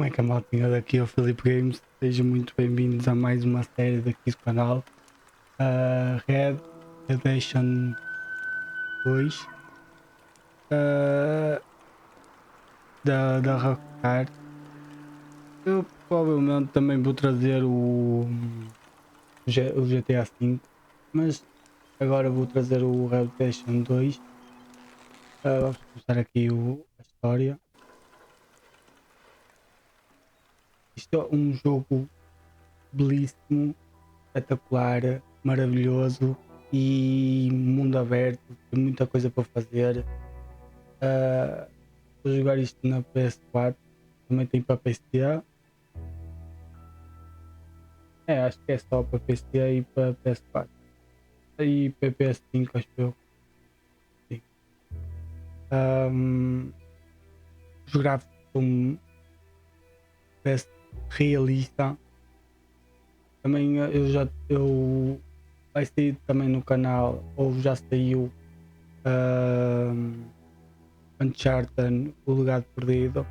Como é que a maltinha daqui ao Filipe Games? Sejam muito bem-vindos a mais uma série daqui do canal. Deixa 2 da Rockstar. Eu provavelmente também vou trazer o GTA V, mas agora vou trazer o Deixem 2. Vamos começar aqui a história. Isto é um jogo belíssimo, espetacular, maravilhoso e mundo aberto, tem muita coisa para fazer. Vou jogar isto na PS4, também tem para PC. Acho que é só para PC e para PS4 e para PS5, acho eu. Sim. Os gráficos são realista. Também vai sair também no canal, ou já saiu, Uncharted, o Legado Perdido.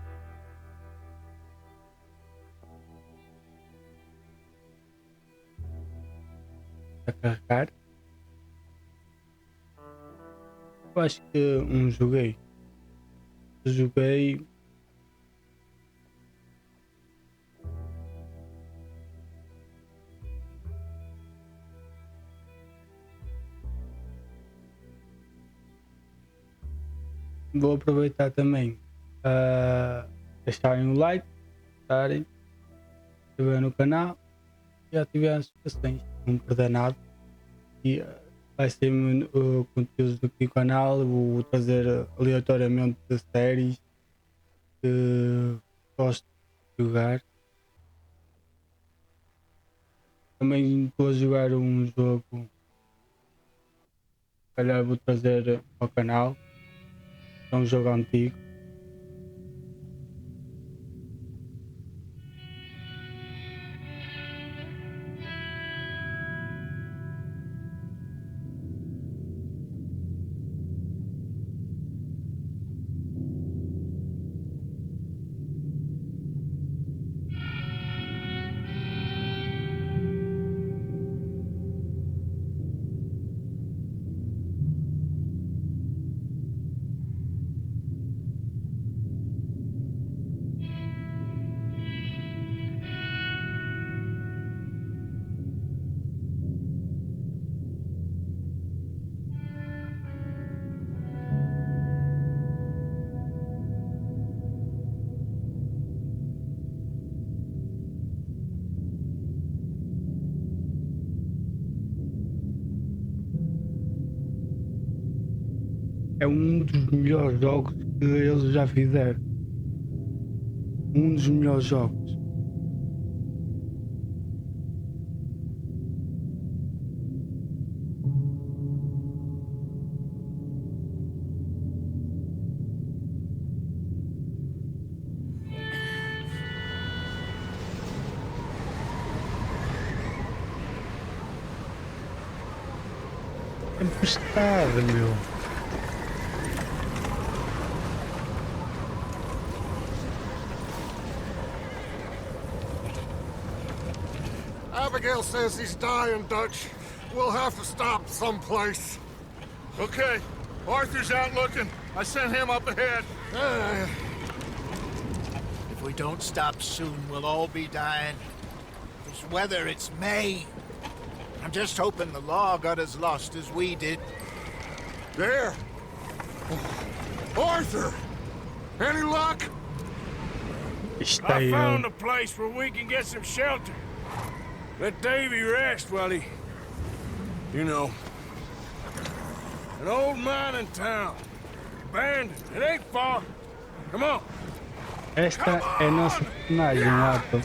A carregar. Eu acho que joguei. Vou aproveitar também deixarem o like, estarem, inscrever no canal e ativar as notificações, não perder nada. E vai ser conteúdos aqui no canal. Vou trazer aleatoriamente séries que gosto de jogar. Também estou a jogar um jogo, se calhar vou trazer ao canal. É um jogo antigo. É um dos melhores jogos que eles já fizeram. Um dos melhores jogos. Tempestade, meu. Abigail says he's dying, Dutch. We'll have to stop someplace. Okay. Arthur's out looking. I sent him up ahead. If we don't stop soon, we'll all be dying. This weather, it's May. I'm just hoping the law got as lost as we did. There. Arthur! Any luck? I found a place where we can get some shelter. Let Davy rest while he... You know. An old mining town. Abandoned. It ain't far. Come on. Esta é a nossa personagem, Arthur.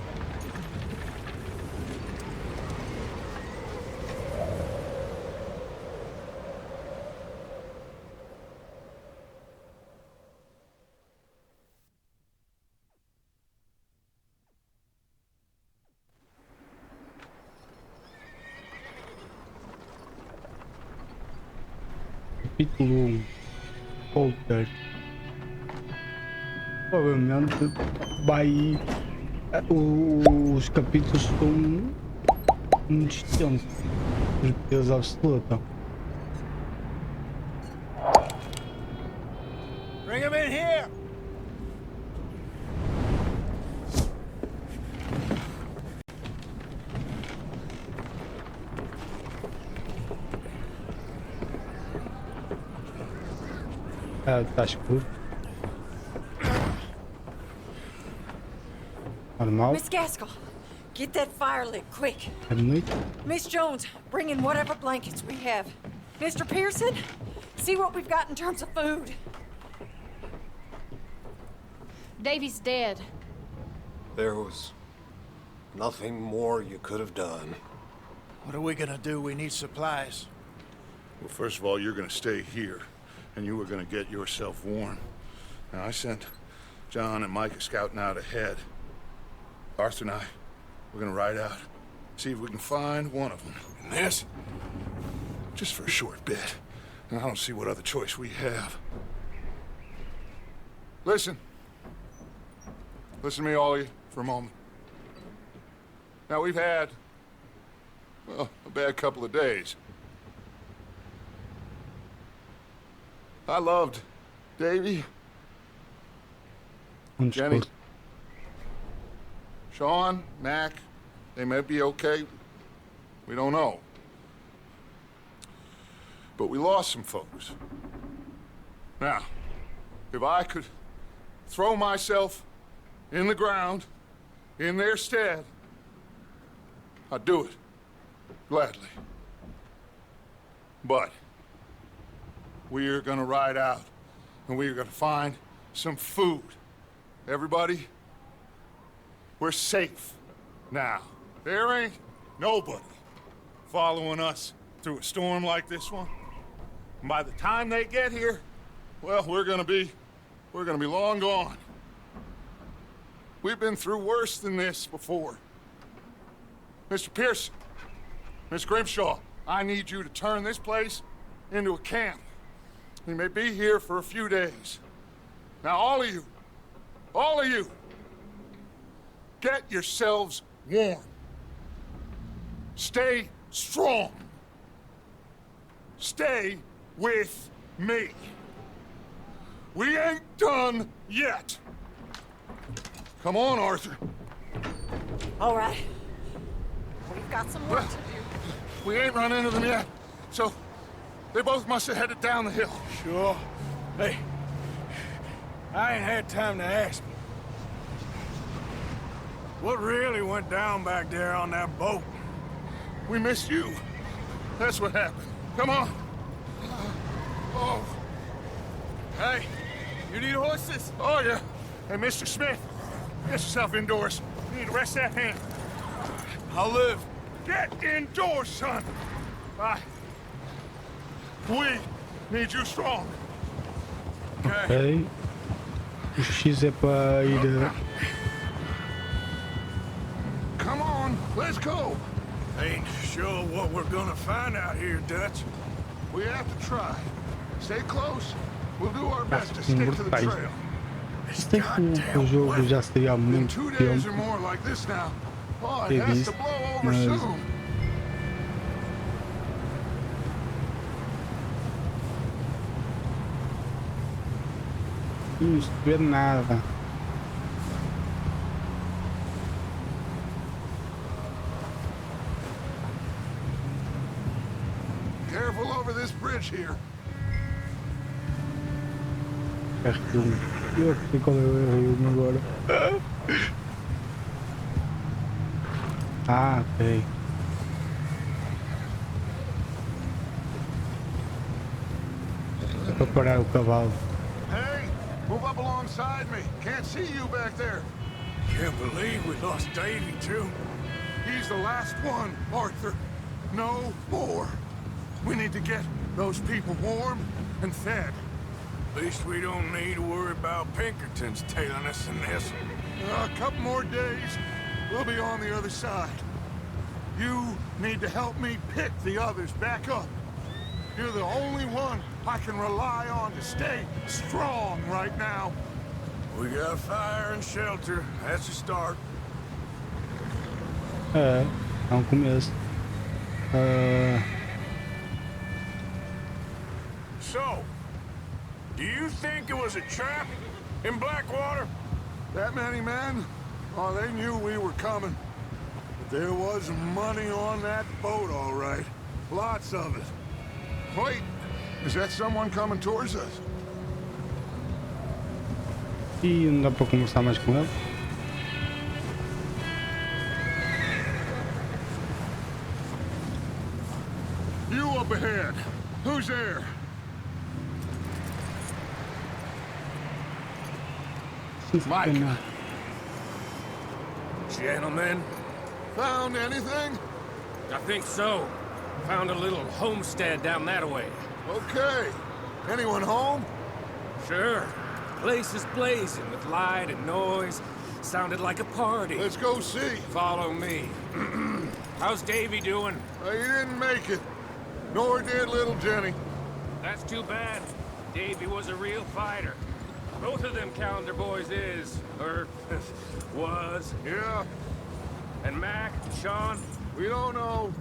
Capítulo 1. Walter. Provavelmente vai Os capítulos são muito extensos. Os pesos absoluta. Bring him in here! Está escuro. Normal. Miss Gaskell, get that fire lit, quick. É de noite. Miss Jones, bring in whatever blankets we have. Mr. Pearson, see what we've got in terms of food. Davy's dead. There was nothing more you could have done. What are we gonna do? We need supplies. Well, first of all, you're gonna stay here, and you are gonna get yourself warm. Now, I sent John and Micah scouting out ahead. Arthur and I, we're gonna ride out, see if we can find one of them. And this, just for a short bit. And I don't see what other choice we have. Listen. Listen to me, all of you, for a moment. Now, we've had, well, a bad couple of days. I loved Davy, Jenny, Sean, Mac. They may be okay. We don't know. But we lost some folks. Now, if I could throw myself in the ground, in their stead, I'd do it, gladly. But we're gonna ride out, and we're gonna find some food. Everybody, we're safe now. There ain't nobody following us through a storm like this one. And by the time they get here, well, we're gonna be long gone. We've been through worse than this before. Mr. Pearson, Miss Grimshaw, I need you to turn this place into a camp. We may be here for a few days. Now, all of you, get yourselves warm. Stay strong. Stay with me. We ain't done yet. Come on, Arthur. All right. We've got some work to do. We ain't run into them yet, so they both must have headed down the hill. Sure. Hey, I ain't had time to ask. What really went down back there on that boat? We missed you. That's what happened. Come on. Oh. Hey, you need horses? Oh, yeah. Hey, Mr. Smith, get yourself indoors. You need to rest that hand. I'll live. Get indoors, son. We need you strong. Ok. O X é para ir. Come on, let's go. Ain't sure what we're gonna find out here, Dutch. We have to try. Stay close. We'll do our best to stick to the trail. Sei que o jogo já saiu há In muito 2 days or tempo. more like this now. Oh, Sei it has disso, to blow over mas soon. não se vê nada. Careful over this bridge here. R1. Eu sei qual é o R1 agora. Ah, ok. É para parar o cavalo. Hey, move up alongside me. Can't see you back there. Can't believe we lost Davy, too. He's the last one, Arthur. No more. We need to get those people warm and fed. At least we don't need to worry about Pinkertons tailing us in this. A couple more days, we'll be on the other side. You need to help me pick the others back up. You're the only one I can rely on to stay strong right now. We got fire and shelter. That's a start. É um começo. So, do you think it was a trap in Blackwater? That many men? Oh, they knew we were coming. But there was money on that boat, all right. Lots of it. Wait, is that someone coming towards us? E não dá para conversar mais com ele. You up ahead. Who's there? Mike. Gentlemen, Found anything? I think so. Found a little homestead down that way. Okay. Anyone home? Sure. Place is blazing with light and noise. Sounded like a party. Let's go see. Follow me. How's Davy doing? He didn't make it. Nor did little Jenny. That's too bad. Davy was a real fighter. Both of them calendar boys is, or was. Yeah, And Mac, Sean, we don't know.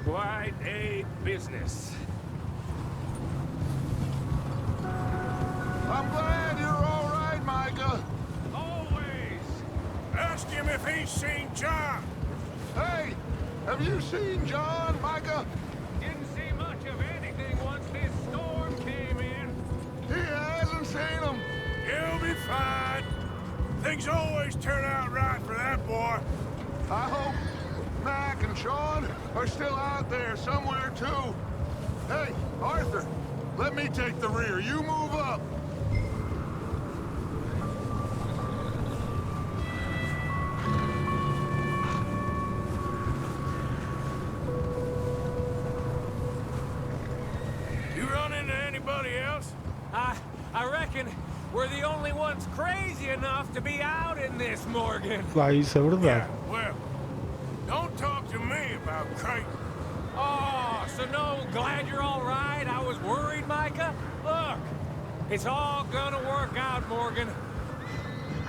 quite a business. I'm glad you're all right, Micah. Always. Ask him if he's seen John. Hey, have you seen John, Micah? Didn't see much of anything once this storm came in. He hasn't seen him. He'll be fine. Things always turn out right for that boy. I hope Mac and Sean are still out there somewhere, too. Hey, Arthur, let me take the rear. You move up. You run into anybody else? I reckon we're the only ones crazy enough to be out in this, Morgan. Lá, isso é verdade. Well, don't talk to me about crazy. Oh, so no, glad you're all right. I was worried, Micah. Look, it's all gonna work out, Morgan.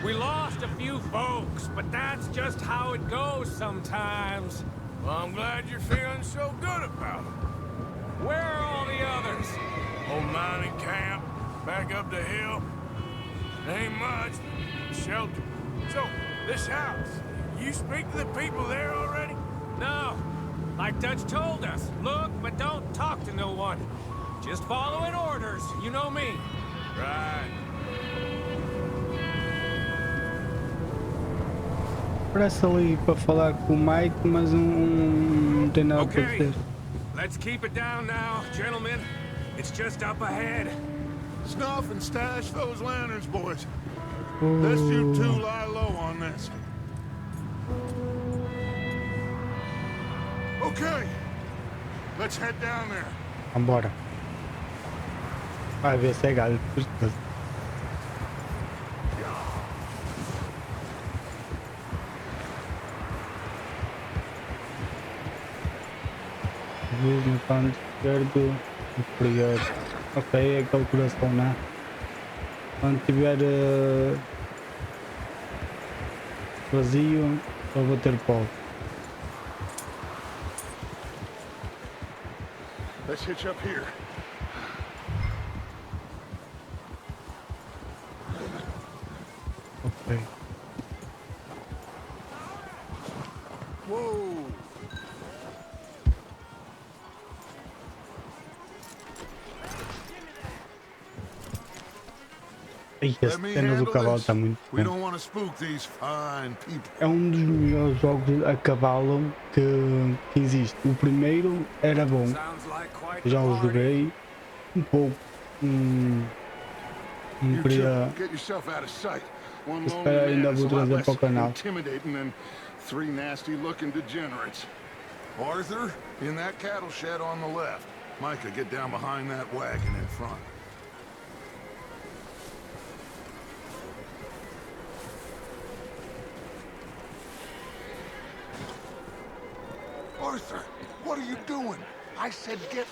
We lost a few folks, but that's just how it goes sometimes. Well, I'm glad you're feeling so good about it. Where are all the others? Old mining camp, back up the hill. Ain't much. Shelter. So, this house, you speak to the people there already? No. Like Dutch told us, look, but don't talk to no one. Just following orders, you know me. Right. Parece ali para falar com o Mike, mas não tem nada para Okay. dizer. Let's keep it down now, gentlemen. It's just up ahead. Snuff and stash those lanterns, boys. Let's you two Oh, lie low on this. Okay. Let's head down there. vambora. Vai ver se é galho. Luz no canto esquerdo inferior. Ok, é aquele coração, né? Quando tiver vazio, só vou ter pó. Let's hitch up here. Ok. Whoa. Ai, Let esse me cena do handle cavalo this. está muito We bom. don't want to spook these fine people. É um dos melhores jogos a cavalo que existe. O primeiro era bom, Sounds like quite já the o party. joguei um pouco. Não You queria. two, get yourself out of sight. One Espera, lonely ainda man is vou a lot trazer less para o canal. intimidating than three nasty-looking degenerates. Arthur, in that cattle shed on the left. Micah, get down behind that wagon in front. Arthur, what are you doing? I said get...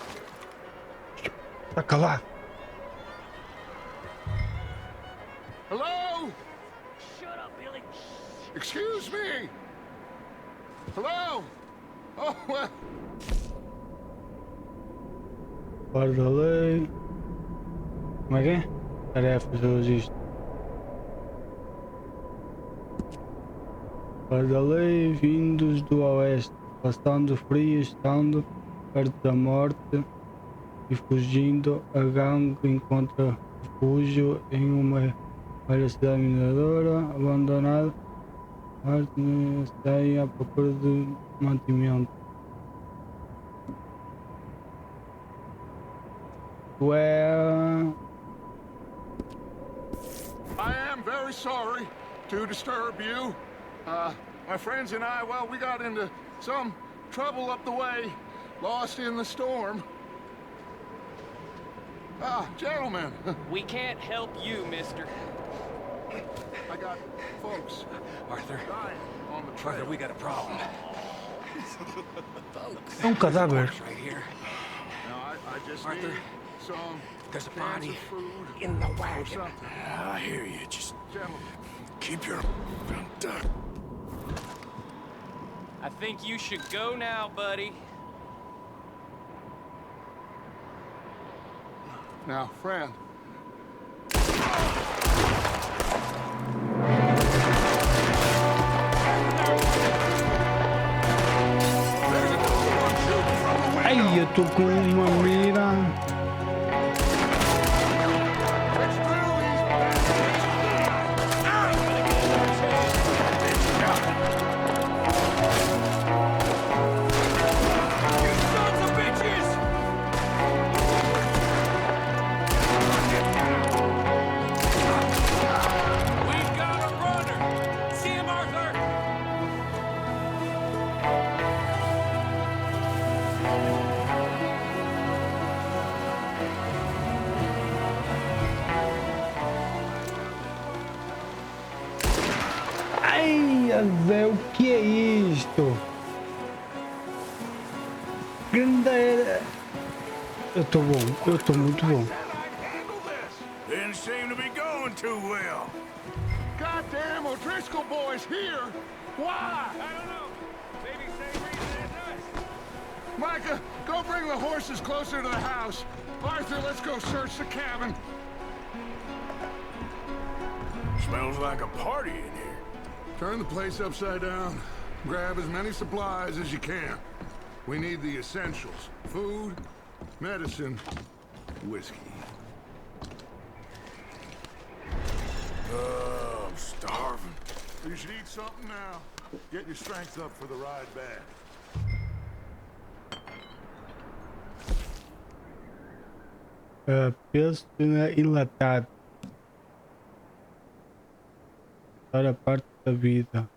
Está calado. Hello? Shut up, Billy. Excuse me. Hello? Oh, well. Fora da lei. Como é que é? Tarefas do registro. Fora da lei, vindos do oeste, passando frio, estando perto da morte e fugindo, a gangue encontra refúgio em uma velha cidade mineradora abandonada. Sai à procura de mantimento. Well, I am very sorry to disturb you. My friends and I, well, we got into some trouble up the way, lost in the storm. Gentlemen. We can't help you, mister. I got folks Arthur, dying on the trail. Arthur, we got a problem. é cadáver. Right here. Now, I just Arthur, need some there's a cans body of food in the or wagon. something. I hear you. Just Gentlemen. keep your duck. I think you should go now, buddy. Now, friend. Ai, eu tô com uma mira. We've got a runner. See him, Arthur. Ai, Zé, o que é isto? Grande. Eu tô bom, eu tô muito bom. Didn't seem to be going too well. Goddamn O'Driscoll boys here! Why? I don't know. Maybe same reason as us. Micah, go bring the horses closer to the house. Arthur, let's go search the cabin. Smells like a party in here. Turn the place upside down. Grab as many supplies as you can. We need the essentials. Food, medicine, whiskey. I'm starving. You should eat something now. Get your strength up for the ride back. Peso enlatado. Para parte da vida.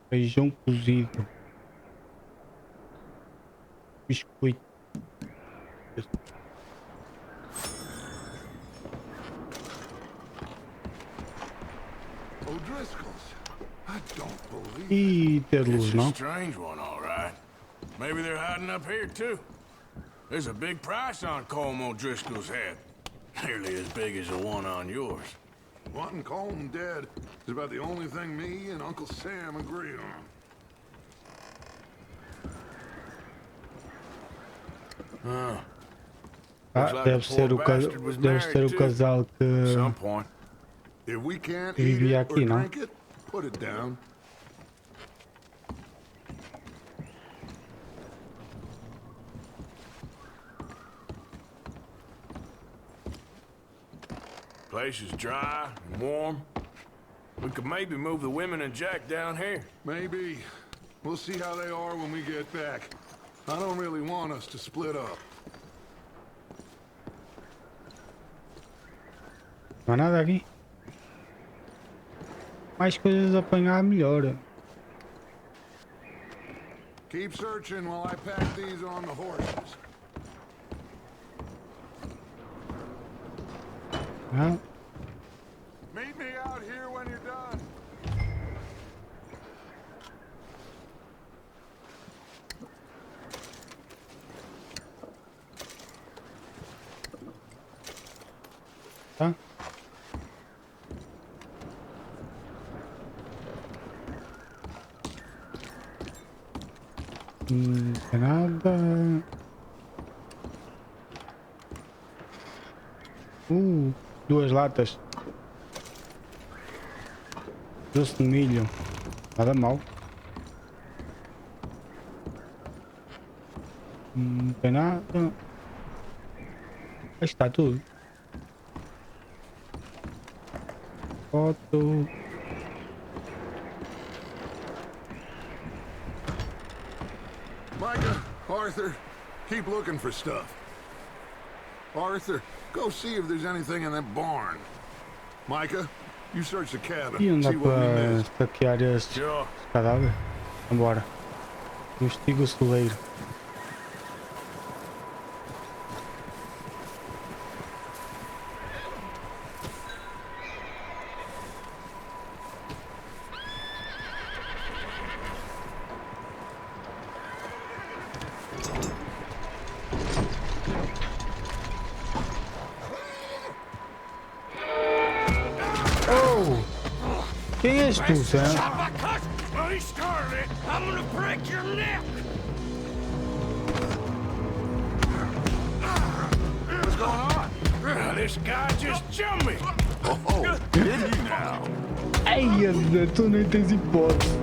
Feijão cozido. Biscoito. O'Driscoll's. I don't believe E ter luz, It's a não? strange one, all right. Maybe they're hiding up here, too. There's a big price on Colm O'Driscoll's head. Nearly as big as the one on yours. wanting Colm dead is about the only thing me and Uncle Sam agree on. Deve ser o casal que Some point. If we can't vivia eat it aqui, or não? drink it, put it down. Place is dry and warm. We could maybe move the women and Jack down here. Maybe. We'll see how they are when we get back. I don't really want us to split up. Não há nada aqui. Mais coisas a apanhar, melhor. Keep searching while I pack these on the horses. Não? Meet me out here when you're done. Tá? Não tem nada. Duas latas. Doce de milho. Nada mal. Não tem nada. Aí está tudo. Foto. Micah, Arthur, keep looking for stuff. Arthur, go see if there's anything in that barn. Micah, you search the cabin. E não dá See what we para missed. saquear este cadáver? Vambora. Investiga o celeiro. Quem és tu, Sam? Bloody Scarlet, I'm gonna break your neck. What's going on? This guy just jumped me. Oh, did he now? Ai, tu nem tens hipótese.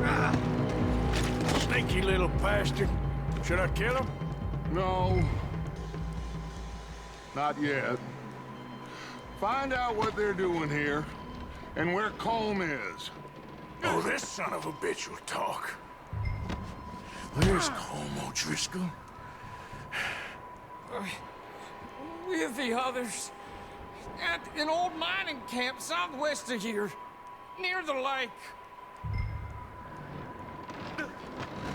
Sneaky little bastard. Should I kill him? No. Not yet. Find out what they're doing here and where Colm is. Oh, this son of a bitch will talk. Where's Colm O'Driscoll? With the others. At an old mining camp southwest of here. Near the lake.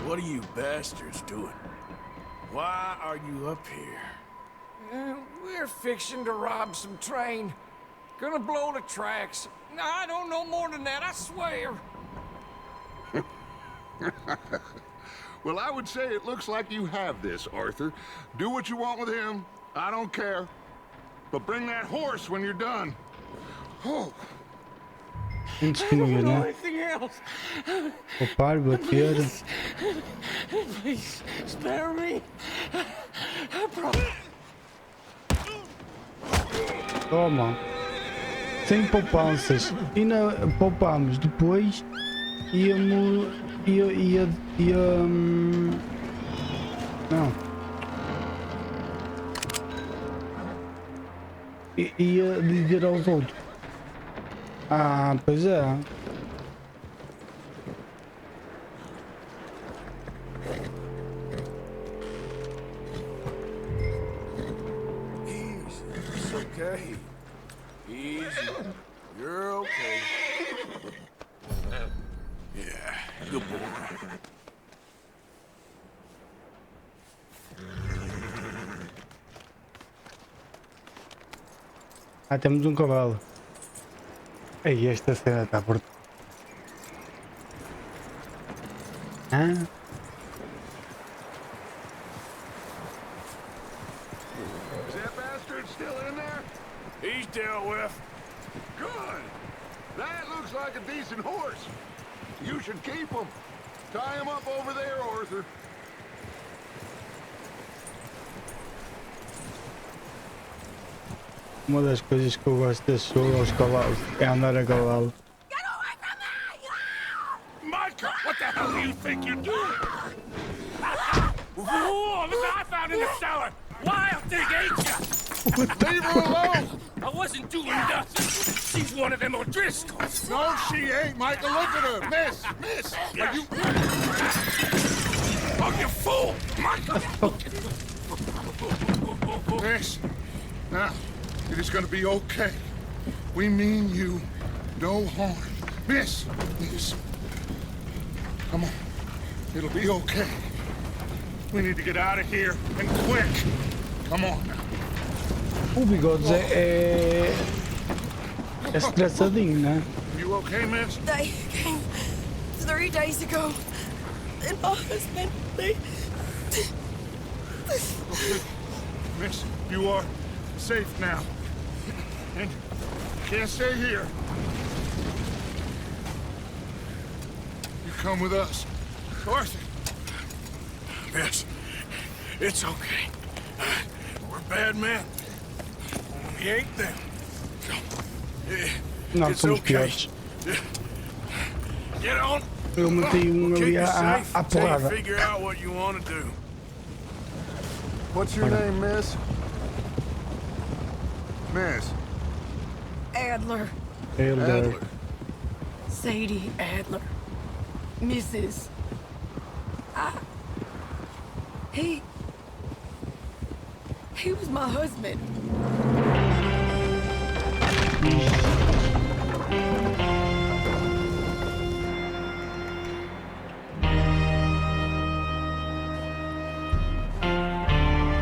What are you bastards doing? Why are you up here? We're fixing to rob some train. Gonna blow the tracks. I don't know more than that, I swear. Well, I would say it looks like you have this, Arthur. Do what you want with him. I don't care. But bring that horse when you're done. Oh. Antes que me né? Anything else? Poupar, bater. Please, spare me. I promise. Toma. Sem poupanças. E poupámos. Depois íamos. Não. Ia dizer aos outros. Ah, pois é. Easy. It's okay. Easy. You're okay. Yeah, good boy. Ah, temos um cavalo. Ei, esta cena está por... Ah? Is that bastard still in there? He's dealt with. Good. That looks like a decent horse. You should keep him. Tie him up over there, Arthur. Uma das coisas que eu gosto desse jogo aos cavalos é andar a cavalo. Micah, what the hell do you think you're doing? Whoa, look what I found in the cellar. Wild thing, ain't ya? Leave her alone. I wasn't doing nothing. She's one of them O'Driscolls. No, she ain't, Micah. Look at her. Miss. Are you... Oh, you fool! Micah! Miss. Now, it is going to be okay. We mean you no harm. Miss. Come on. It'll be okay. We need to get out of here, and quick. Come on now. O Bigodes é estressadinho, né? You okay, miss? They came 3 days ago. And my husband, they... Miss, you are safe now. And can't stay here. You come with us. Arthur, Miss. It's okay. We're bad men. We ain't them. Não It's somos okay. piores. Get on. Eu matei um Keep ali you à safe until you porrada. figure out what you want to do. What's your name, miss? Miss. Adler. Adler. Sadie Adler. Mrs. He was my husband.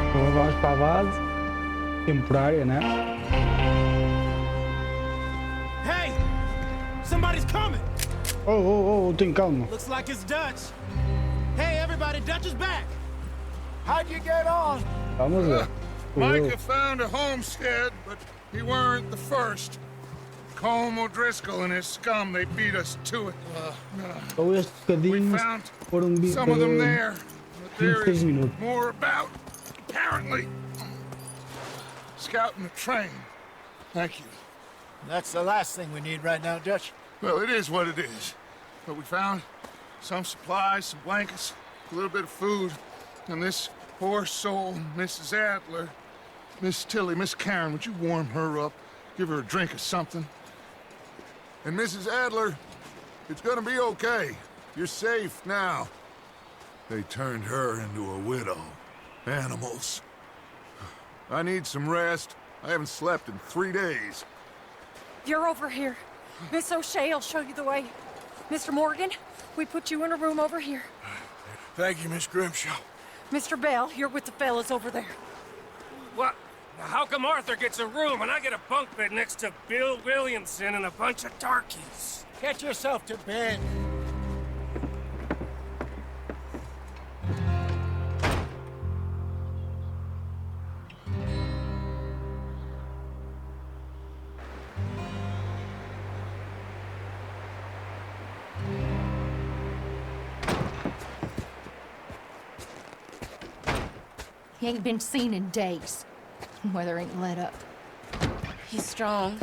Então vamos para a base temporária, né? Hey! Somebody's coming! Oh, tem calma. Looks like it's Dutch. Hey, everybody, Dutch is back! How'd you get on? Vamos ver. Micah found a homestead, but he weren't the first. Colm O'Driscoll and his scum, they beat us to it. Ou este We bocadinho found foram some of them there, but there 26 is minutos. more about, apparently. Scouting the train. Thank you. That's the last thing we need right now, Dutch. Well, it is what it is. But we found some supplies, some blankets, a little bit of food, and this poor soul, Mrs. Adler, Miss Tilly, Miss Karen, would you warm her up? Give her a drink or something? And Mrs. Adler, it's gonna be okay. You're safe now. They turned her into a widow. Animals. I need some rest. I haven't slept in 3 days. You're over here. Miss O'Shea will show you the way. Mr. Morgan, we put you in a room over here. Thank you, Miss Grimshaw. Mr. Bell, you're with the fellas over there. What? How come Arthur gets a room and I get a bunk bed next to Bill Williamson and a bunch of darkies? Get yourself to bed. He ain't been seen in days. Weather ain't let up. He's strong,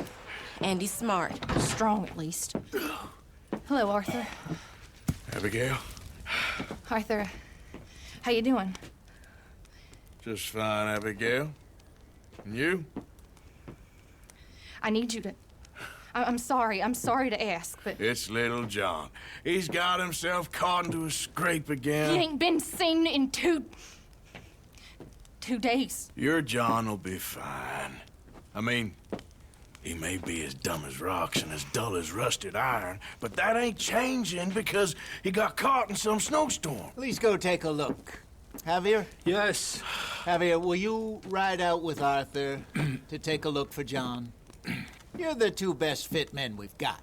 and he's smart. Strong, at least. Hello, Arthur. Abigail? Arthur, how you doing? Just fine, Abigail. And you? I need you to... I'm sorry to ask, but... It's little John. He's got himself caught into a scrape again. He ain't been seen in 2 days. Your John will be fine. I mean, he may be as dumb as rocks and as dull as rusted iron, but that ain't changing because he got caught in some snowstorm. Please go take a look. Javier? Yes. Javier, will you ride out with Arthur to take a look for John? You're the 2 best fit men we've got.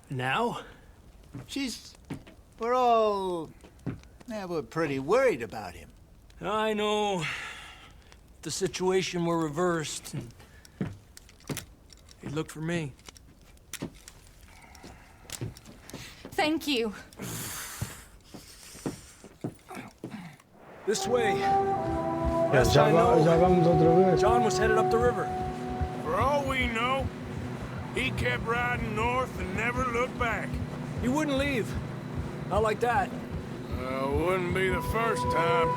Now? We're all... Yeah, we're pretty worried about him. I know. If the situation were reversed, and he'd look for me. Thank you. This way. Já, Last I know, já vamos outra vez. John was headed up the river. For all we know, he kept riding north and never looked back. He wouldn't leave. Not like that. Wouldn't be the first time.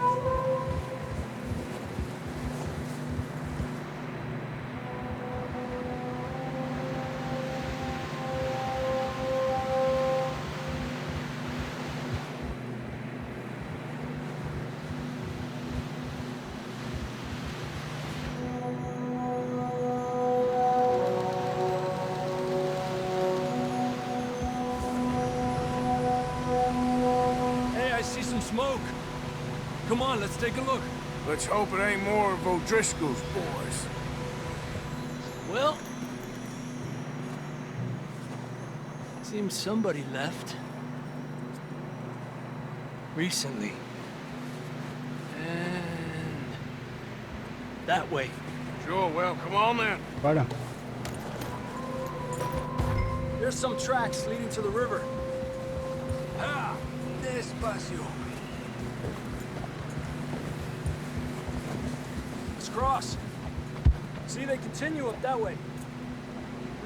Hey, I see some smoke. Come on, let's take a look. Let's hope it ain't more of O'Driscoll's boys. Well... seems somebody left. Recently. And... that way. Sure, well, come on then. Bora. There's some tracks leading to the river. Ah, despacio. across. See, they continue up that way.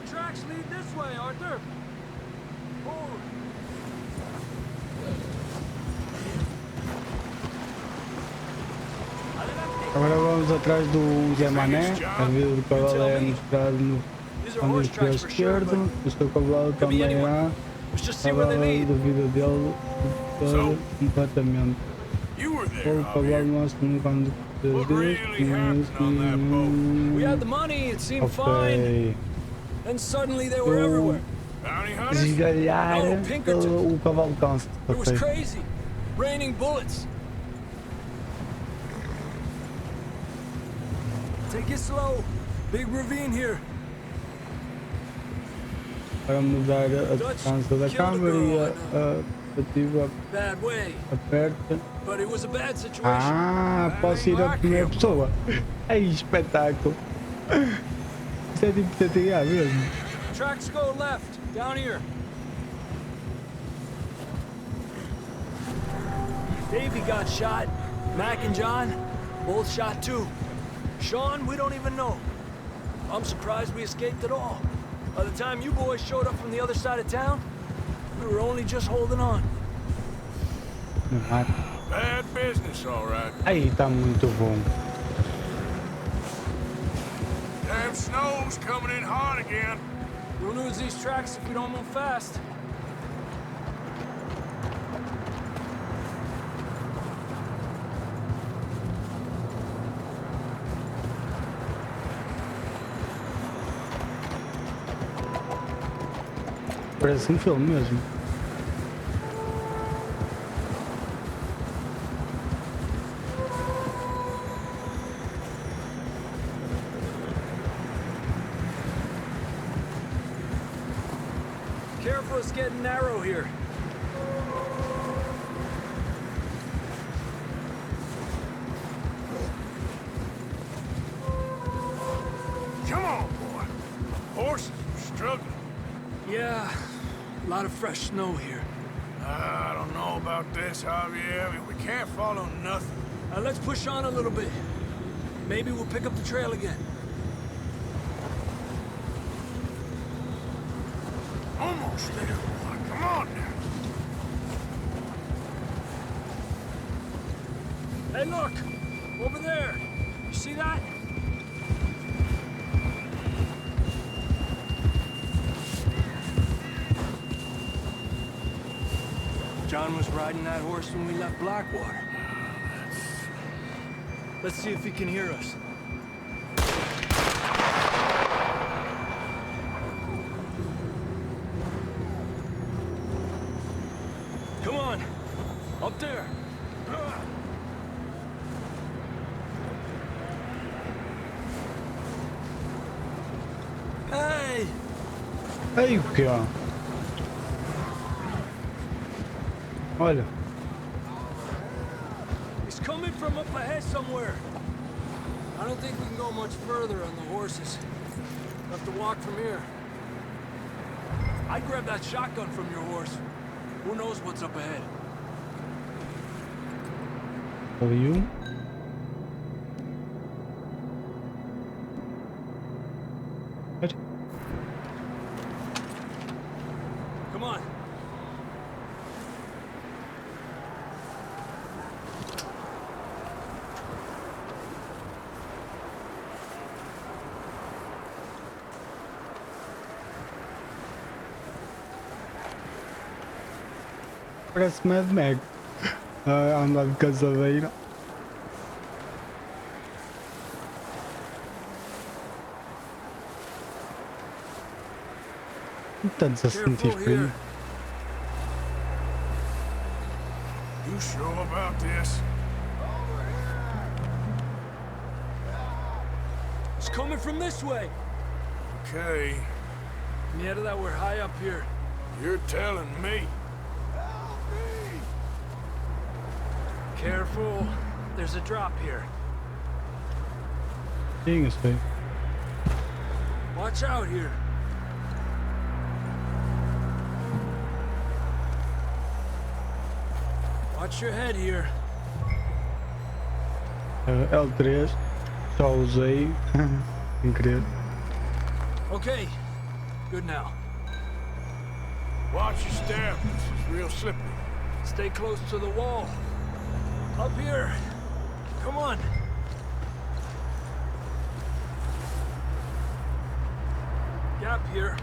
The tracks lead this way, Arthur. Forward. Agora vamos atrás do Zé Mané. A vida do cavalo é mostrado no canto esquerdo. O seu cavalo também há. Cavalo da vida dele toda completamente. O cavalo mostra no canto We had the money, it seemed fine. Then suddenly they were everywhere. Esgalhar o cavalo cansa. It was crazy. Raining bullets. Take it slow. Big ravine here. Para mudar a distância da câmera e a ativa aperta. Ah, posso ir a primeira pessoa. Ai, espetáculo. Isso é tipo TTA mesmo. Tracks go left, down here. Davey got shot. Mac and John, both shot too. Sean, we don't even know. I'm surprised we escaped at all. By the time you boys showed up from the other side of town, we were only just holding on. Bad business, all right. Aí tá muito bom. Damn snow's coming in hard again. We'll lose these tracks if we don't move fast. Parece filme mesmo. Careful, it's getting narrow here. Come on, boy. Horses are struggling. Yeah, a lot of fresh snow here. I don't know about this, Javier. We can't follow nothing. Let's push on a little bit. Maybe we'll pick up the trail again. Almost there, boy. Come on now. Hey, look! Over there! You see that? John was riding that horse when we left Blackwater. Let's see if he can hear us. Come on! Up there! Hey! Aí o que ó? Olha. He's coming from up ahead somewhere. I don't think we can go much further on the horses. We'll have to walk from here. I'd grab that shotgun from your horse. Who knows what's up ahead? Ali Come on. parece Mad Max. A andar de caçadeira. Estamos a sentir frio. You sure about this? It's coming from this way. Okay. Yeah, that we're high up here. You're telling me. Careful. There's a drop here. Sim, eu sei. Watch out here. Watch your head here. L3. só usei sem querer. Okay, good now. Watch your step. It's real slippery. Stay close to the wall. Up here. Come on. Gap here.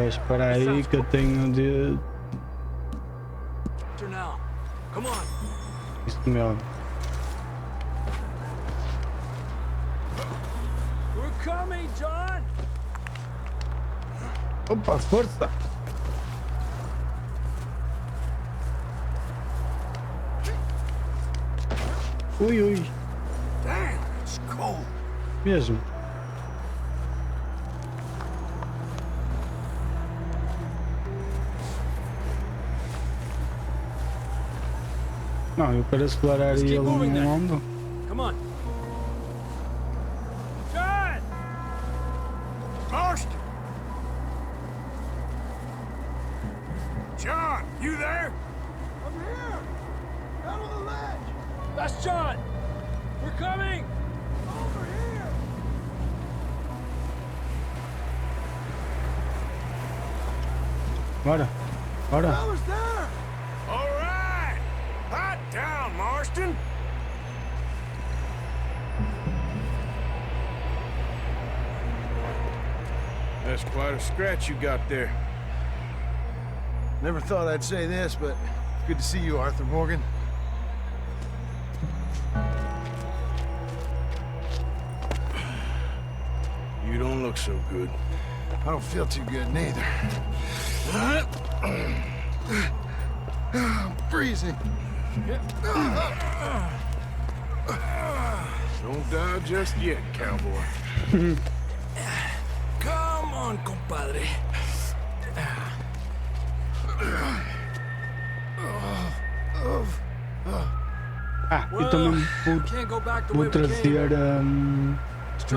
Espera aí que eu tenho de... Now. Come on. Isso mesmo. We're coming, John. Opa, força! Ui, ui. Damn, it's cold. Mesmo. Não, eu quero explorar ele no mundo. Come on. John! Marston! John, you there? I'm here! Out on the ledge! That's John! We're coming! Over here! Bora, bora. I was there! All right! Hot down, Marston! That's quite a scratch you got there. Never thought I'd say this, but it's good to see you, Arthur Morgan. You don't look so good. I don't feel too good, neither. I'm freezing. Don't die just yet, cowboy. Come on, compadre. E também vou trazer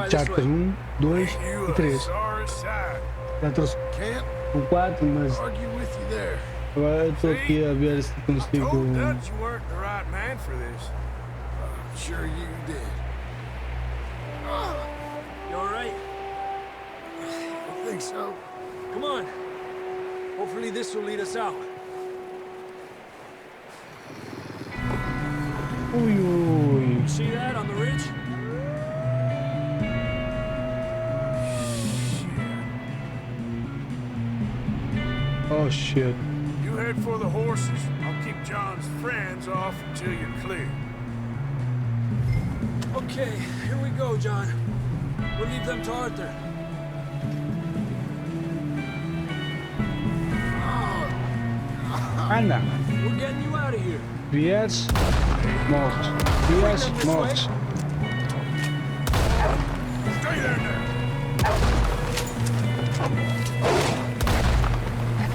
chartas 1, 2 e 3. Já trouxe o 4, mas agora estou aqui a ver se consigo. Sure you did. You alright? I think so. Come on. Hopefully this will lead us out. Ui, ui. You see that on the ridge? Oh shit. You head for the horses. I'll keep John's friends off until you're clear. Okay, here we go, John. We'll leave them to Arthur. Anda. We're getting you out of here. Vieres, morres. Vieres, morres. Stay there now.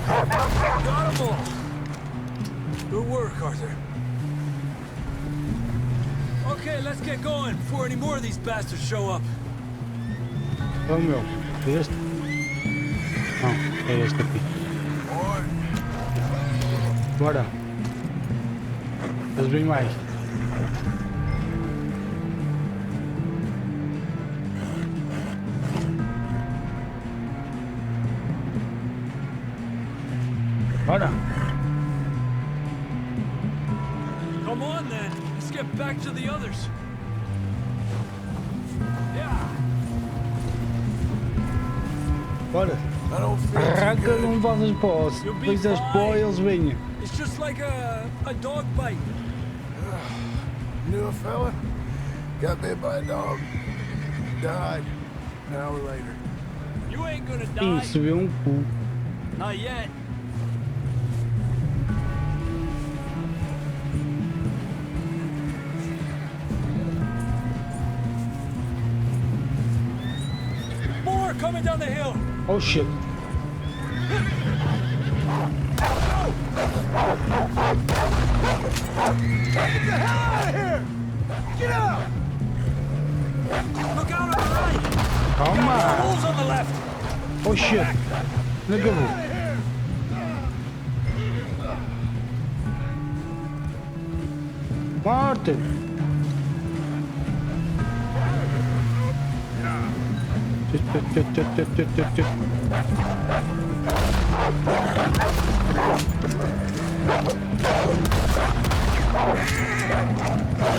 Got them all. Good work, Arthur. Okay, let's get going before any more of these bastards show up. Oh meu, é este? Não, é este aqui. Bora. Eles vêm mais. Bora. Come on then, let's get back to the others. Yeah. Bora. Arranca, não vazas pós. Depois as pó eles vêm. It's just like a dog bite. Knew a fella, got bit by a dog, died an hour later. You ain't gonna die. Isso, vê um cu. Not yet. More coming down the hill. Oh shit. Get the hell out of here! Get out! Look out on the right. Calma. Holes on the left. Oh shit. Não acabou. Martin.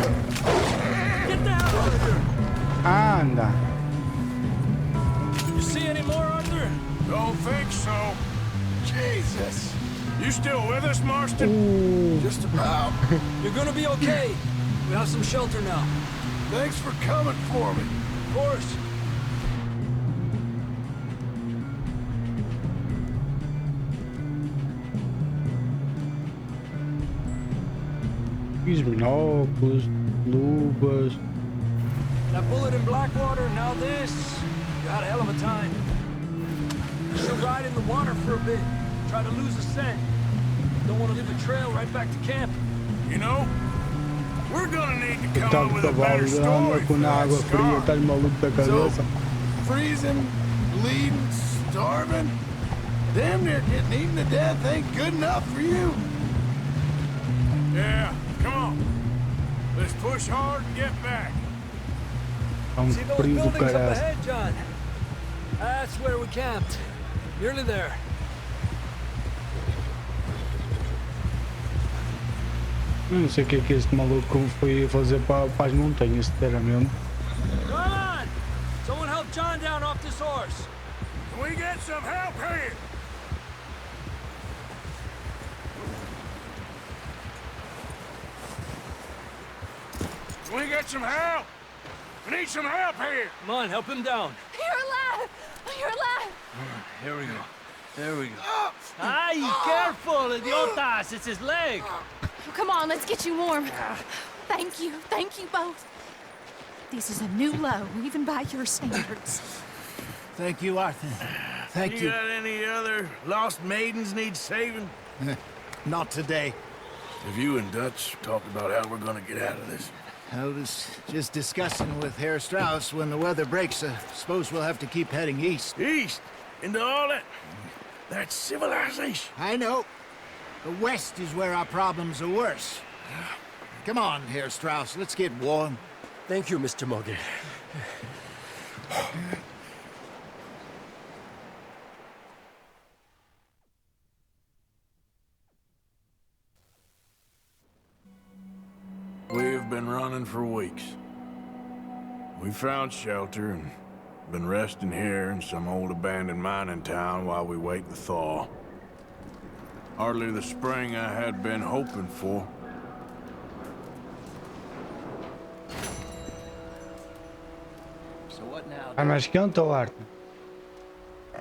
Get the hell out of here! Anda. You see any more, Arthur? Don't think so. Jesus. You still with us, Marston? Just about. You're gonna be okay. We have some shelter now. Thanks for coming for me. Of course. Fiz binóculos, luvas. That bullet in Blackwater, now this. You had a hell of a time. You should ride in the water for a bit. Try to lose a scent. Don't want to leave a trail right back to camp. You know, we're gonna need to come Tá up de with a cavalo, better story anda for com that água fria, scar. tá maluco da cabeça. Freezing, bleeding, starving, damn near getting eaten to death ain't good enough for you. Yeah, come on. Let's push hard and get back. Tá See those frio do buildings up caralho. ahead, John? That's where we camped. Nearly there. Eu não sei o que é que este maluco foi fazer para as montanhas, sinceramente. Come on! Someone help John down off this horse. Can we get some help here? Can we get some help? We need some help here. Come on, help him down. You're alive! You're alive! Here we go. There we go. Ay, careful, idiotas! It's his leg. Come on, let's get you warm. Thank you both. This is a new low, even by your standards. Thank you, Arthur. Thank you. Got any other lost maidens need saving? Not today. Have you and Dutch talked about how we're gonna get out of this? I was just discussing with Herr Strauss when the weather breaks. Suppose we'll have to keep heading east. East? Into all that? That's civilization. I know. The west is where our problems are worse. Come on, Herr Strauss, let's get warm. Thank you, Mr. Morgan. We've been running for weeks. We found shelter and been resting here in some old abandoned mining town while we wait the thaw. Hardly the spring I had been hoping for. So what now? Tá mais quente ou Arthur?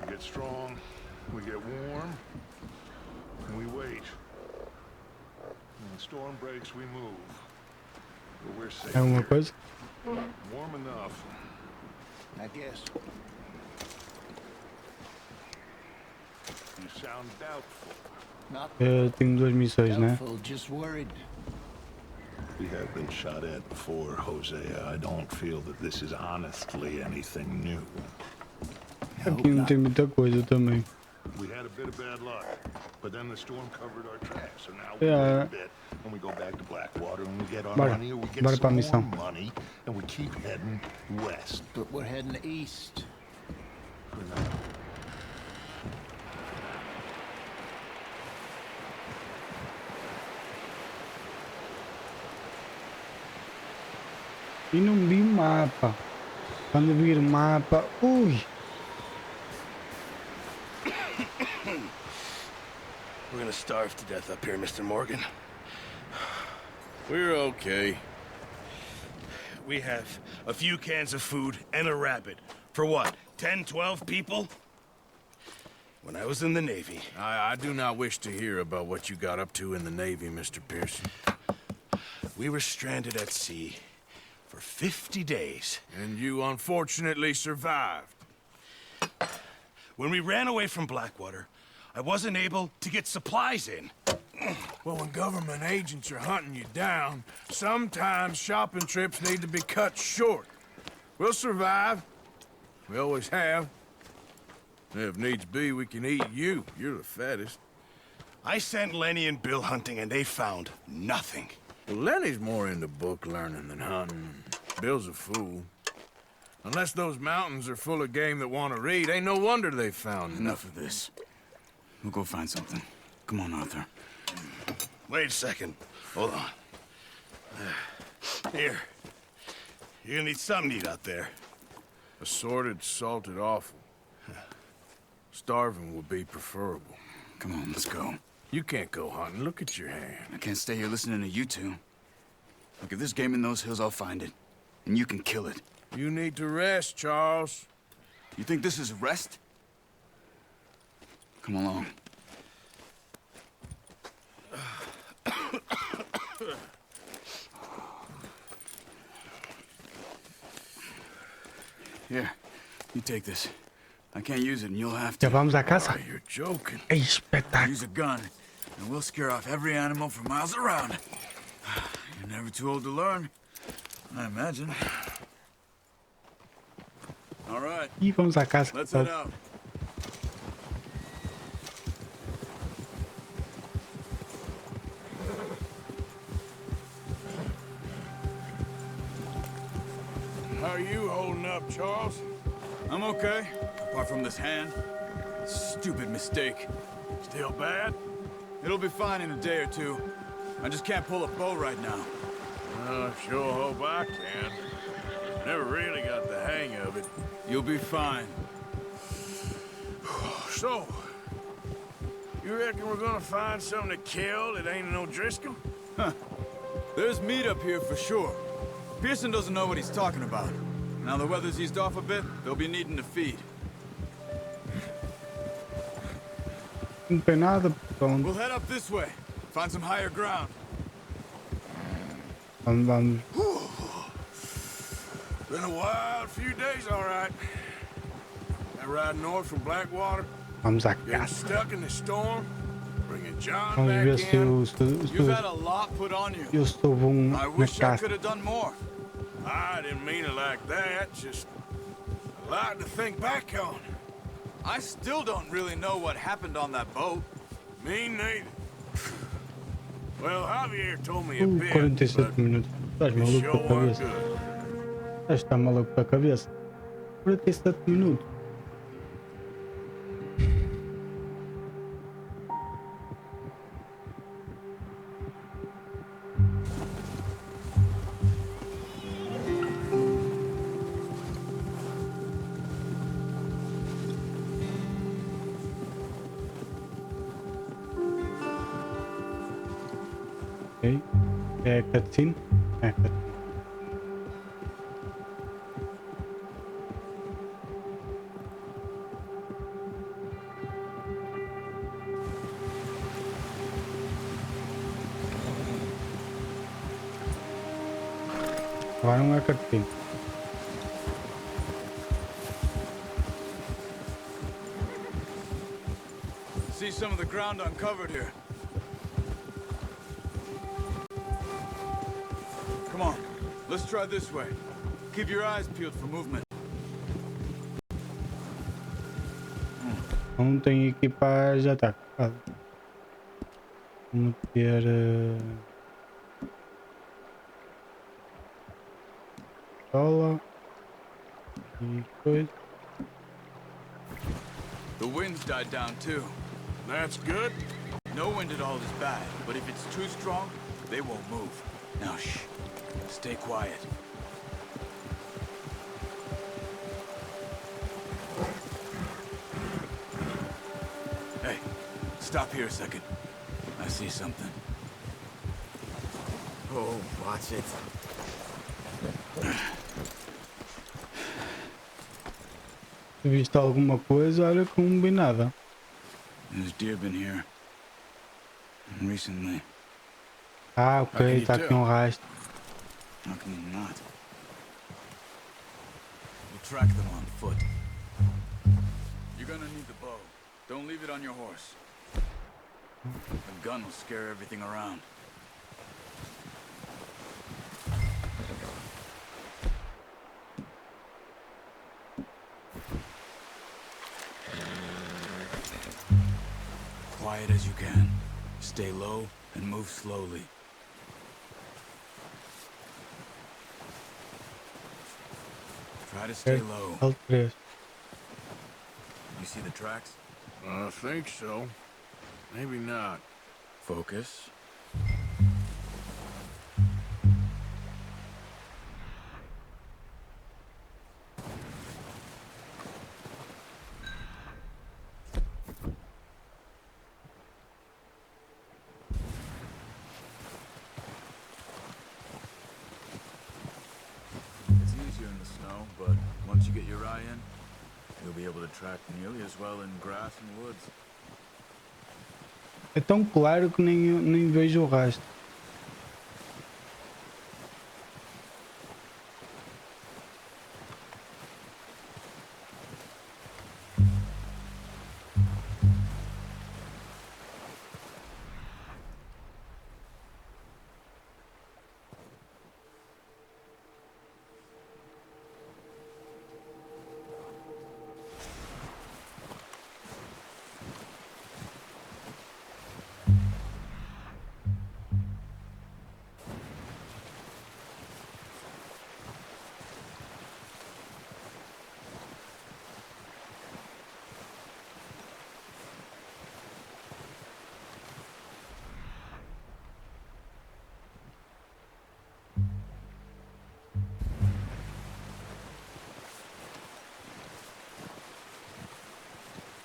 We get strong, we get warm, and we wait. When the storm breaks, we move. But we're safe É uma here. coisa? Warm enough. I guess. You sound doubtful. Not Eu tenho duas missões, né? doubtful, just worried. We have been shot at before, Hosea. I don't feel that this is honestly anything new. Aqui não tem muita coisa também. We had a bit of bad luck, but then the storm covered our tracks, so now we Yeah. wait a bit, and we go back to Blackwater, and we get our Bora. money, or we get Bora pra some missão. more money, and we keep heading west. But we're heading east. For now. E não vi mapa. Quando vir mapa, ui! We're gonna starve to death up here, Mr. Morgan. We're okay. We have a few cans of food and a rabbit. For what, 10, 12 people? When I was in the Navy... I do not wish to hear about what you got up to in the Navy, Mr. Pearson. We were stranded at sea for 50 days. And you unfortunately survived. When we ran away from Blackwater, I wasn't able to get supplies in. Well, when government agents are hunting you down, sometimes shopping trips need to be cut short. We'll survive. We always have. If needs be, we can eat you. You're the fattest. I sent Lenny and Bill hunting, and they found nothing. Well, Lenny's more into book learning than hunting. Bill's a fool. Unless those mountains are full of game that want to read, ain't no wonder they found Enough of this. We'll go find something. Come on, Arthur. Wait a second. Hold on. Here. You're gonna need something to eat out there. Assorted, salted offal. Starving would be preferable. Come on, let's go. You can't go hunting. Look at your hand. I can't stay here listening to you two. Look, if there's game in those hills, I'll find it. And you can kill it. You need to rest, Charles. You think this is rest? Come along. Here, you take this. I can't use it and you'll have to. Já vamos à caça? Oh, you're joking. É espetáculo. Use a gun and we'll scare off every animal for miles around. You're never too old to learn, I imagine. All right. E vamos à caça. Let's head out. How are you holding up, Charles? I'm okay, apart from this hand. Stupid mistake. Still bad? It'll be fine in a day or two. I just can't pull a bow right now. I sure hope I can. Never really got the hang of it. You'll be fine. So, you reckon we're gonna find something to kill that ain't no Driscoll? Huh. There's meat up here for sure. Pearson doesn't know what he's talking about. Now the weather's eased off a bit, they'll be needing to feed. Não tem nada, então We'll head up this way. Find some higher ground. vamos. Been a wild few days, all right. That ride north from Blackwater. Vamos à Getting caça. stuck in the storm. Bringing John Vamos back ver se in. You've had a lot put on you. eu estou bom I na wish I caça. could have done more. I didn't mean it like that. Just a lot to think back on. I still don't really know what happened on that boat. Me neither. Well, Javier told me a bit, 47 but minutos. Estás it maluco sure da was cabeça. good. Estás tá maluco da cabeça. 47 minutos. Ok. É cutscene? É cutscene. Agora não é cutscene. See some of the ground uncovered here. Come on, let's try this way. Keep your eyes peeled for movement. Não tem equipar, já está equipado. Vamos ter pistola e coisa. The wind's died down too. That's good. No wind at all is bad, but if it's too strong, they won't move. Now shh, stay quiet. Hey, stop here a second. I see something. Oh, watch it. Se viste alguma coisa, olha que não vi nada. There's deer been here. Recently. Ah, ok, está aqui um rastro. How can you not? We'll track them on foot. You're gonna need the bow. Don't leave it on your horse. A gun will scare everything around. Quiet as you can. Stay low and move slowly. Try to stay low. L3. You see the tracks? I think so. Maybe not. Focus. It's easier in the snow, but once you get your eye in, you'll be able to track nearly as well in grass and woods. É tão claro que nem vejo o rastro.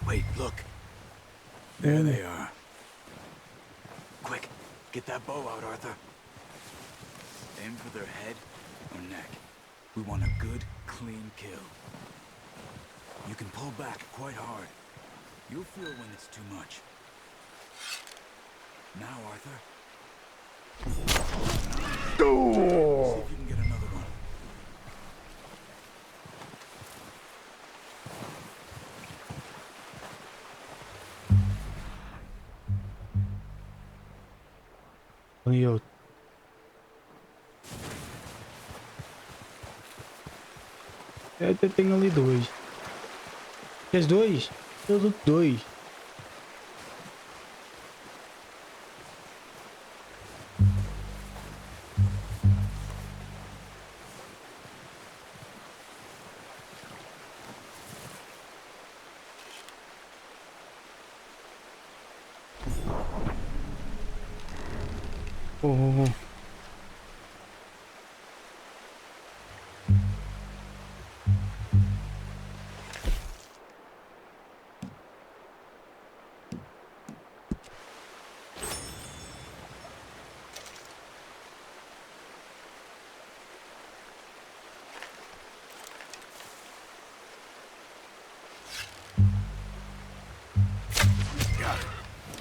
Wait, look. There they are. Quick, get that bow out, Arthur. Aim for their head or neck. We want a good, clean kill. You can pull back quite hard. You'll feel when it's too much. Now, Arthur. See if you can get another one. E outro. Eu até tenho ali dois. Queres dois? Eu dou dois. Oh.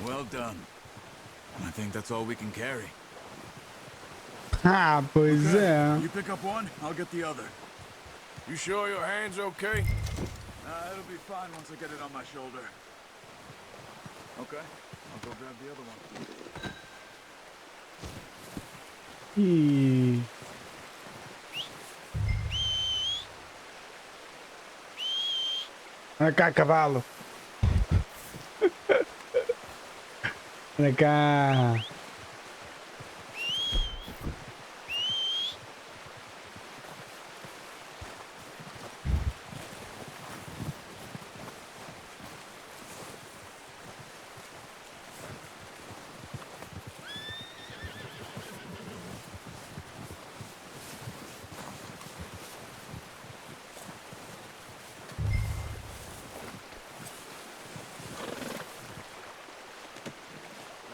Well done. I think that's all we can carry. Ah, pois é. You pick up one, I'll get the other. You sure your hand's okay? It'll be fine once I get it on my shoulder. Okay, I'll go grab the other one. Ih. Anda cá, cavalo. Anda cá.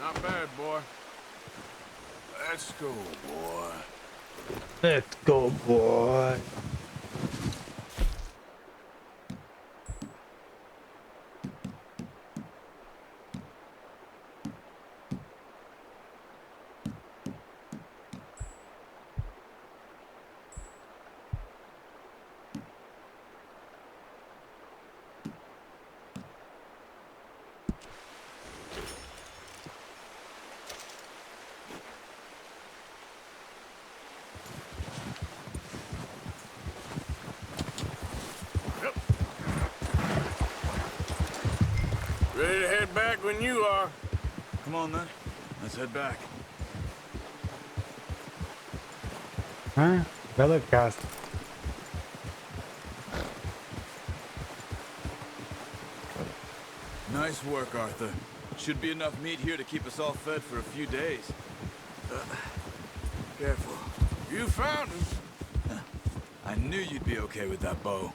Not bad, boy. Let's go, boy. Let's go, boy. Ready to head back when you are. Come on then, let's head back. Ah, bela caça. Nice work, Arthur. Should be enough meat here to keep us all fed for a few days. Careful. You found him. I knew you'd be okay with that bow.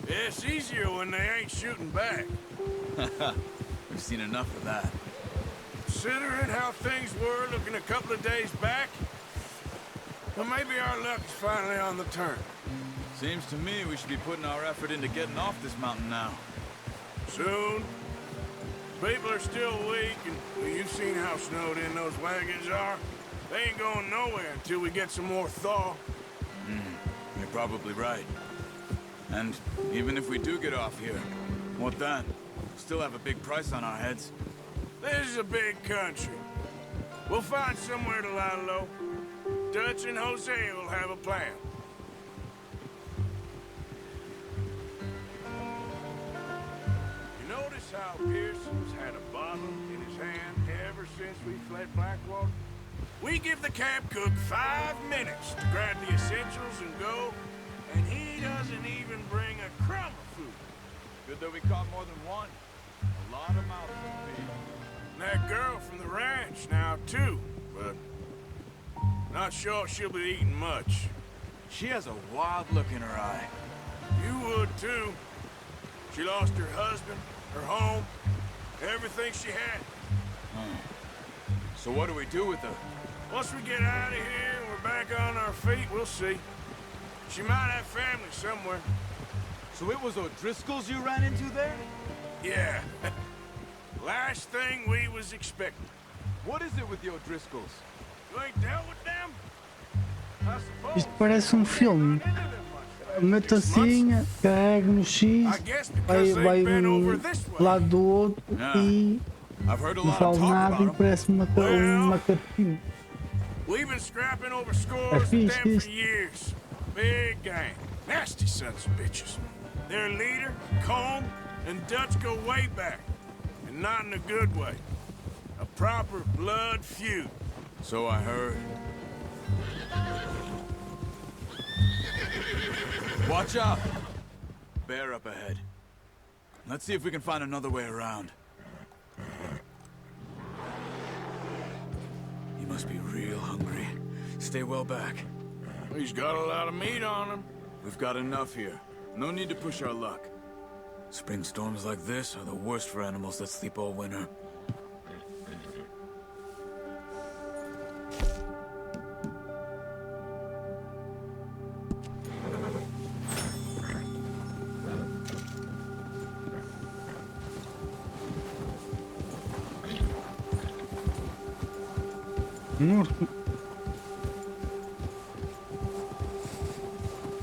Yeah, it's easier when they ain't shooting back. We've seen enough of that. Considering how things were looking a couple of days back, well, maybe our luck is finally on the turn. Seems to me we should be putting our effort into getting off this mountain now. Soon. People are still weak, and well, you've seen how snowed in those wagons are. They ain't going nowhere until we get some more thaw. You're probably right. And even if we do get off here, what then? Still have a big price on our heads. This is a big country. We'll find somewhere to lie low. Dutch and Jose will have a plan. You notice how Pearson's had a bottle in his hand ever since we fled Blackwater? We give the camp cook 5 minutes to grab the essentials and go, and he doesn't even bring a crumb of food. Good that we caught more than one. A lot of mouths to feed. And that girl from the ranch now, too, but not sure she'll be eating much. She has a wild look in her eye. You would, too. She lost her husband, her home, everything she had. So what do we do with her? Once we get out of here and we're back on our feet, we'll see. She might have family somewhere. So it was O'Driscoll's you ran into there? Yeah. Last thing we was expecting. What is it with the O'Driscolls? You ain't dealt with them? I suppose. Isto parece filme. Meto assim, carrego no X, vai um lado do outro e não falo nada e parece uma cutscene. We've been scrapping over scores of them for years. Big gang. Nasty sons of bitches. Their leader, Combe, and Dutch go way back. And not in a good way. A proper blood feud. So I heard. Watch out! Bear up ahead. Let's see if we can find another way around. He must be real hungry. Stay well back. He's got a lot of meat on him. We've got enough here. No need to push our luck. Spring storms like this are the worst for animals that sleep all winter.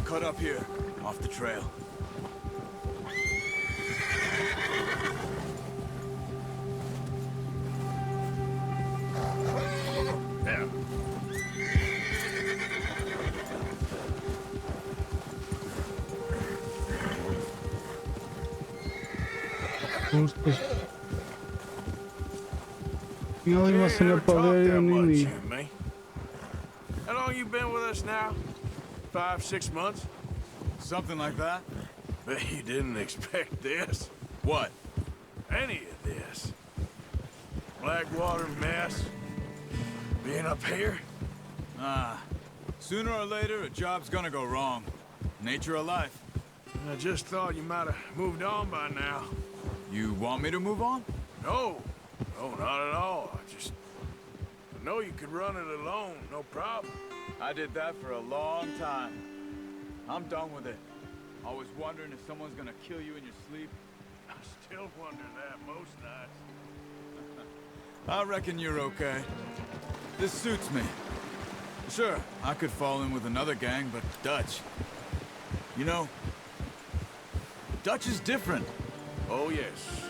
Cut up here, off the trail. Yeah. Tinha ali uma cena para ler e eu nem li. How long you been with us now? 5, 6 months? Something like that? Bet you didn't expect this. What? Any of this. Blackwater mess. Being up here? Sooner or later, a job's gonna go wrong. Nature of life. I just thought you might have moved on by now. You want me to move on? No. No, not at all. I know you could run it alone, no problem. I did that for a long time. I'm done with it. Always wondering if someone's gonna kill you in your sleep. I still wonder that most nights. I reckon you're okay. This suits me. Sure, I could fall in with another gang, but Dutch... You know, Dutch is different. Oh, yes.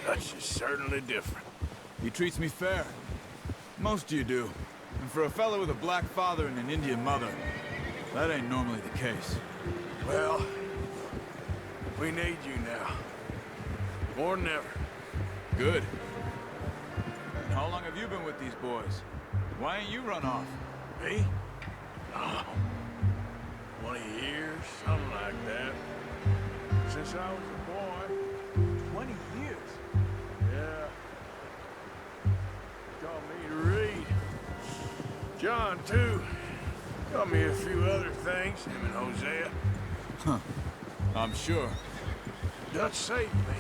Dutch is certainly different. He treats me fair. Most of you do. And for a fellow with a black father and an Indian mother, that ain't normally the case. Well, we need you now. More than ever. Good. And how long have you been with these boys? Why ain't you run off? Me? Oh, 20 years, something like that. Since I was a boy. 20 years? John, too. Got me a few other things, him and Hosea. Huh. I'm sure. Dutch saved me.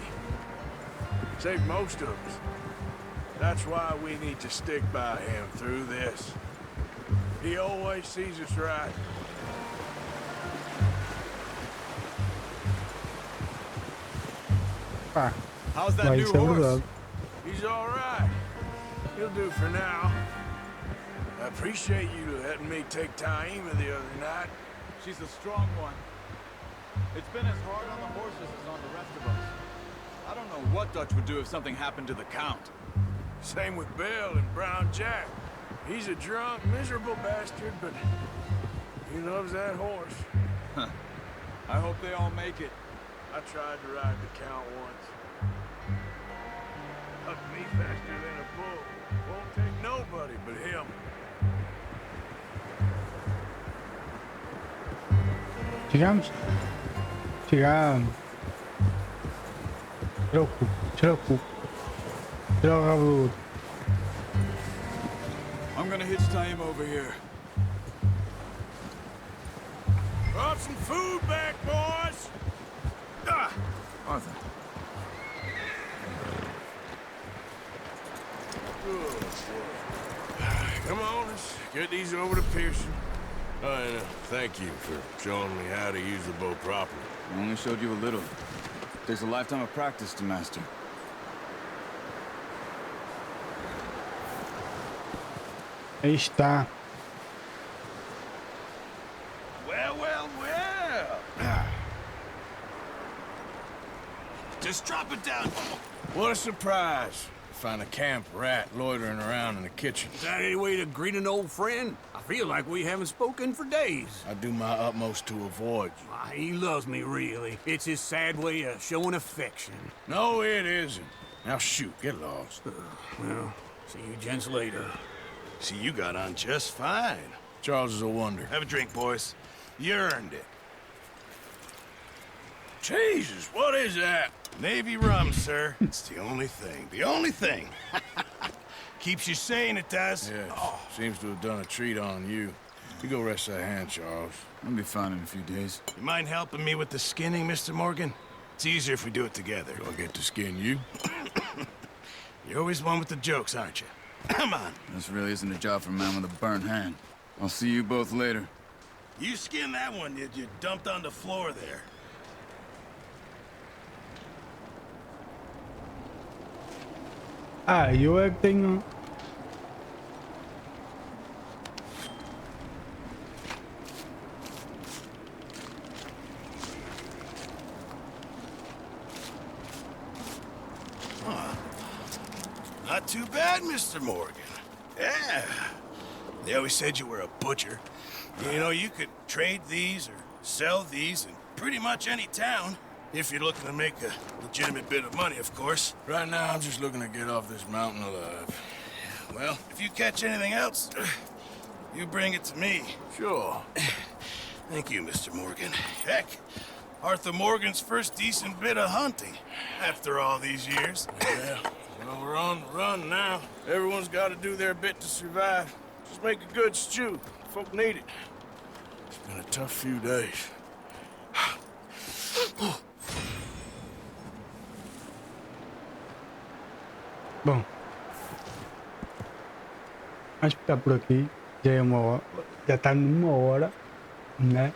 Saved most of us. That's why we need to stick by him through this. He always sees us right. How's that Vai new ser horse? verdade. He's all right. He'll do for now. I appreciate you letting me take Taima the other night. She's a strong one. It's been as hard on the horses as on the rest of us. I don't know what Dutch would do if something happened to the Count. Same with Bill and Brown Jack. He's a drunk, miserable bastard, but he loves that horse. Huh. I hope they all make it. I tried to ride the Count once. Up me faster than a bull. Won't take nobody but him. Chegamos? Chegamos. Tira o cu. Tira o cu. Tira o rabo do outro. I'm gonna hitch Taima over here. Brought some food back, boys! Ah! Arthur. Good boy. Come on, let's get these over to Pearson. And thank you for showing me how to use the bow properly. I only showed you a little. Takes a lifetime of practice to master. Aí está. Well, well, well. Just drop it down. What a surprise. Find a camp rat loitering around in the kitchen. Is that any way to greet an old friend? I feel like we haven't spoken for days. I do my utmost to avoid you. Ah, he loves me, really. It's his sad way of showing affection. No, it isn't. Now shoot, get lost. Well, see you gents later. See, you got on just fine. Charles is a wonder. Have a drink, boys. You earned it. Jesus, what is that? Navy rum, sir. It's the only thing. The only thing. Keeps you sane, it does. Yes. Seems to have done a treat on you. You go rest that hand, Charles. I'll be fine in a few days. You mind helping me with the skinning, Mr. Morgan? It's easier if we do it together. Do I get to skin you? You're always one with the jokes, aren't you? Come on. This really isn't a job for a man with a burnt hand. I'll see you both later. You skinned that one you dumped on the floor there. Ah, eu é que tenho. Not too bad, Mr. Morgan. Yeah. They always said you were a butcher. You know, you could trade these or sell these in pretty much any town. If you're looking to make a legitimate bit of money, of course. Right now, I'm just looking to get off this mountain alive. Well, if you catch anything else, you bring it to me. Sure. Thank you, Mr. Morgan. Heck, Arthur Morgan's first decent bit of hunting after all these years. Yeah. Well, we're on the run now. Everyone's got to do their bit to survive. Just make a good stew. Folk need it. It's been a tough few days. Bom, vamos ficar por aqui. Já é uma hora, já está numa hora, né?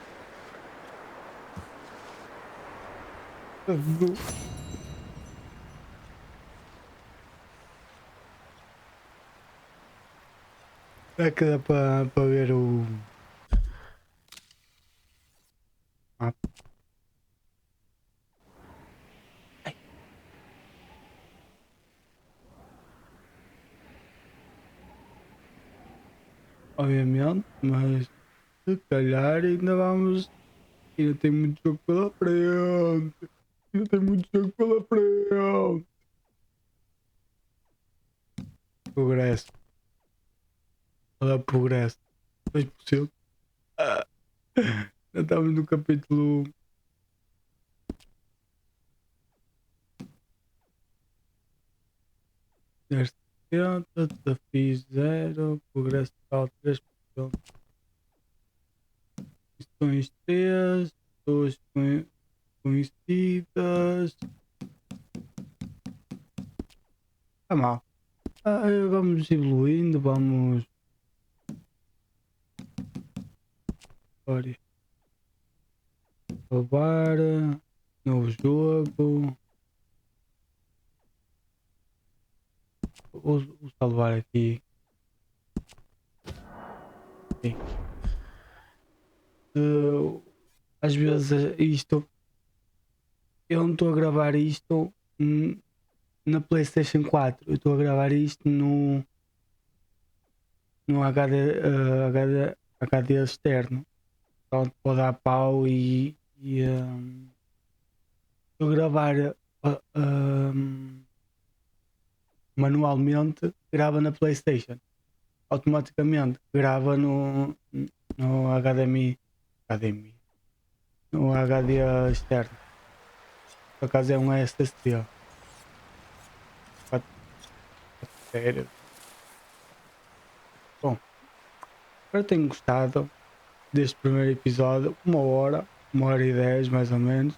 Será que dá para ver o mapa? Obviamente, mas se calhar ainda vamos. Ainda tem muito jogo pela frente. Ainda tem muito jogo pela frente. Progresso. Qual é o progresso? 2%. Já estamos no capítulo 1. Desafio 0, progresso total 3%. Sugestões 3, pessoas conhecidas. Tá mal. Vamos evoluindo, vamos. Olha. Salvar. Novo jogo. Vou salvar aqui. Okay. Às vezes isto. Eu não estou a gravar isto na PlayStation 4. Eu estou a gravar isto no HD externo. Então pode dar pau e eu gravar manualmente, grava na PlayStation, automaticamente grava no HDMI, no HD externo. Por acaso é um SSD. Sério. Bom, espero que tenham gostado deste primeiro episódio. 1h10 mais ou menos.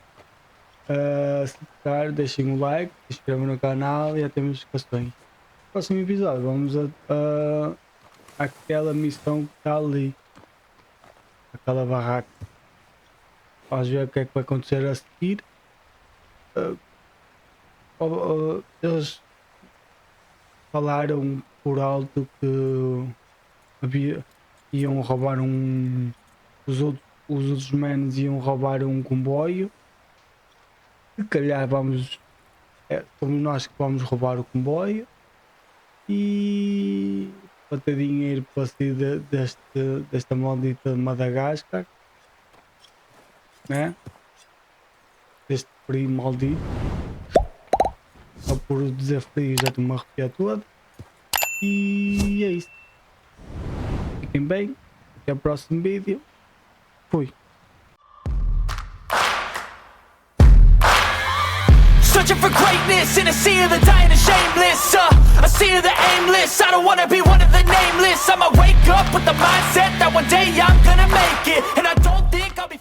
Se gostar, deixem um like, se inscrevam no canal e até notificações. No próximo episódio vamos àquela missão que está ali, aquela barraca. Vamos ver o que é que vai acontecer a seguir. Eles falaram por alto que iam roubar os outros manos iam roubar um comboio. Se calhar somos nós que vamos roubar o comboio e para ter dinheiro para sair desta maldita Madagascar, né? Deste frio maldito. Só por dizer frio já estou-me a arrepiar todo. E é isso. Fiquem bem. Até o próximo vídeo. Fui. Searching for greatness in a sea of the dying and shameless, a sea of the aimless. I don't wanna be one of the nameless. I'ma wake up with the mindset that one day I'm gonna make it, and I don't think I'll be